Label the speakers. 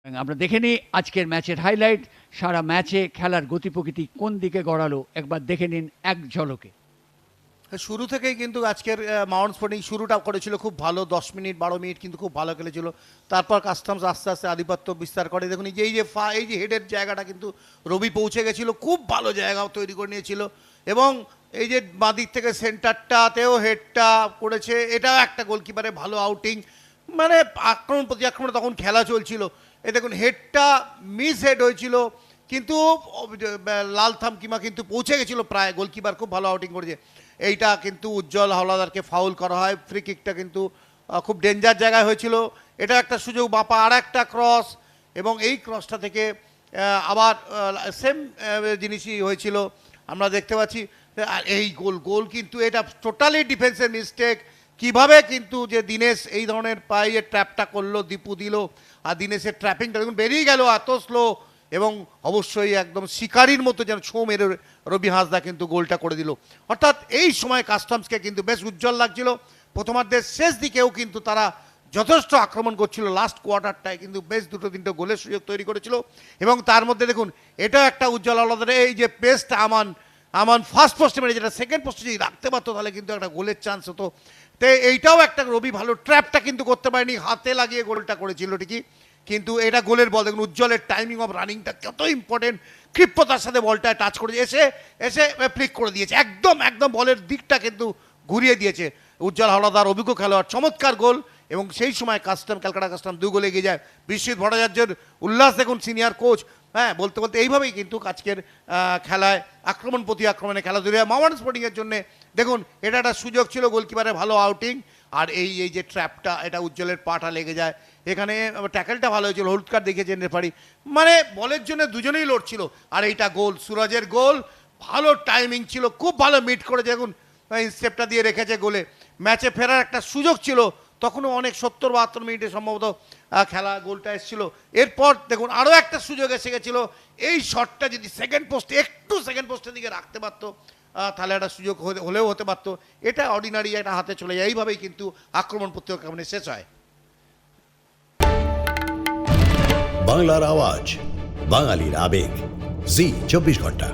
Speaker 1: আমরা দেখে নিই আজকের ম্যাচের হাইলাইট। সারা ম্যাচে খেলার গতি প্রকৃতি কোন দিকে গড়ালো একবার দেখে নিন এক ঝলকে।
Speaker 2: শুরু থেকেই কিন্তু আজকের মাউন্ট স্পোর্টিং শুরুটা করেছিল খুব ভালো, 10 মিনিট 12 মিনিট কিন্তু খুব ভালো খেলেছিল। তারপর কাস্টমস আস্তে আস্তে আধিপত্য বিস্তার করে। দেখুন এই যে হেডের জায়গাটা কিন্তু রবি পৌঁছে গেছিল, খুব ভালো জায়গা তৈরি করে নিয়েছিল। এবং এই যে বাঁদিক থেকে সেন্টারটাতেও হেডটা করেছে, এটাও একটা গোলকিপারের ভালো আউটিং। মানে আক্রমণ প্রতি আক্রমণে তখন খেলা চলছিল। এই দেখুন হেডটা মিস হেড হয়েছিল, কিন্তু লাল থামকিমা কিন্তু পৌঁছে গেছিল প্রায়। গোলকিপার খুব ভালো আউটিং করেছে। এইটা কিন্তু উজ্জ্বল হাওলাদারকে ফাউল করা হয়। ফ্রি কিকটা কিন্তু খুব ডেঞ্জার জায়গায় হয়েছিল। এটা একটা সুযোগ, বাপা আর একটা ক্রস, এবং এই ক্রসটা থেকে আবার সেম জিনিসই হয়েছিল আমরা দেখতে পাচ্ছি। আর এই গোল কিন্তু এটা টোটালি ডিফেন্সের মিস্টেক। কিভাবে কিন্তু যে দিনেশ এই ধরনের পায়ে ট্র্যাপটা করলো, দীপু দিল, আর দিনেশের ট্র্যাপিংটা দেখুন বেরিয়ে গেল এত স্লো। এবং অবশ্যই একদম শিকারির মতো যেন ছো মেরে রবি হাঁসদা কিন্তু গোলটা করে দিল। অর্থাৎ এই সময় কাস্টমসকে কিন্তু বেশ উজ্জ্বল লাগছিল। প্রথমার্ধের শেষ দিকেও কিন্তু তারা যথেষ্ট আক্রমণ করছিল। লাস্ট কোয়ার্টারটায় কিন্তু বেশ দুটো তিনটে গোলের সুযোগ তৈরি করেছিল। এবং তার মধ্যে দেখুন এটাও একটা উজ্জ্বল আলাদা, এই যে পেসটা আমান ফার্স্ট পোস্টে মেরে যেটা সেকেন্ড পোস্টে যদি রাখতে পারতো তাহলে কিন্তু একটা গোলের চান্স হতো। তো এইটাও একটা রবি ভালো ট্র্যাপটা কিন্তু করতে পারেনি, হাতে লাগিয়ে গোলটা করেছিল ঠিকই, কিন্তু এটা গোলের বল। দেখুন উজ্জ্বলের টাইমিং অফ রানিংটা কত ইম্পর্টেন্ট। ক্ষিপ্রতার সাথে বলটা টাচ করে এসে ফ্লিক করে দিয়েছে, একদম বলের দিকটা কিন্তু ঘুরিয়ে দিয়েছে উজ্জ্বল হাওলাদার, অভিজ্ঞ খেলোয়াড়, চমৎকার গোল। এবং সেই সময় ক্যালকাটা কাস্টম 2 গোলে এগিয়ে যায়। বিশ্বজিৎ ভট্টাচার্যের উল্লাস দেখুন, সিনিয়র কোচ। হ্যাঁ, বলতে এইভাবেই কিন্তু আজকের খেলায় আক্রমণ প্রতি আক্রমণে খেলা ধরে মাউন্ট স্পোর্টিংয়ের জন্য। দেখুন এটা একটা সুযোগ ছিল, গোলকিপারের ভালো আউটিং, আর এই যে ট্র্যাপটা এটা উজ্জ্বলের পাটা লেগে যায়। এখানে ট্যাকেলটা ভালো হয়েছিল, হলুদ কার্ড দেখেছেন রেফারি। মানে বলের জন্য দুজনেই লড়ছিল। আর এইটা গোল, সুরজের গোল, ভালো টাইমিং ছিল, খুব ভালো মিট করে দেখুন স্টেপটা দিয়ে রেখেছে গোলে। ম্যাচে ফেরার একটা সুযোগ ছিল, তখনও অনেক 70-72 মিনিটে সম্ভবত খেলা গোলটা এসেছিল। এরপর দেখুন আরও একটা সুযোগ এসে গেছিলো। এই শটটা যদি সেকেন্ড পোস্টের দিকে রাখতে পারতো তাহলে একটা সুযোগ হলেও হতে পারতো। এটা অর্ডিনারি একটা হাতে চলে যায়। এইভাবেই কিন্তু আক্রমণ প্রতিক্রমণে শেষ হয়।
Speaker 3: বাংলার আওয়াজ, বাঙালির আবেগ, জি 24 ঘন্টা।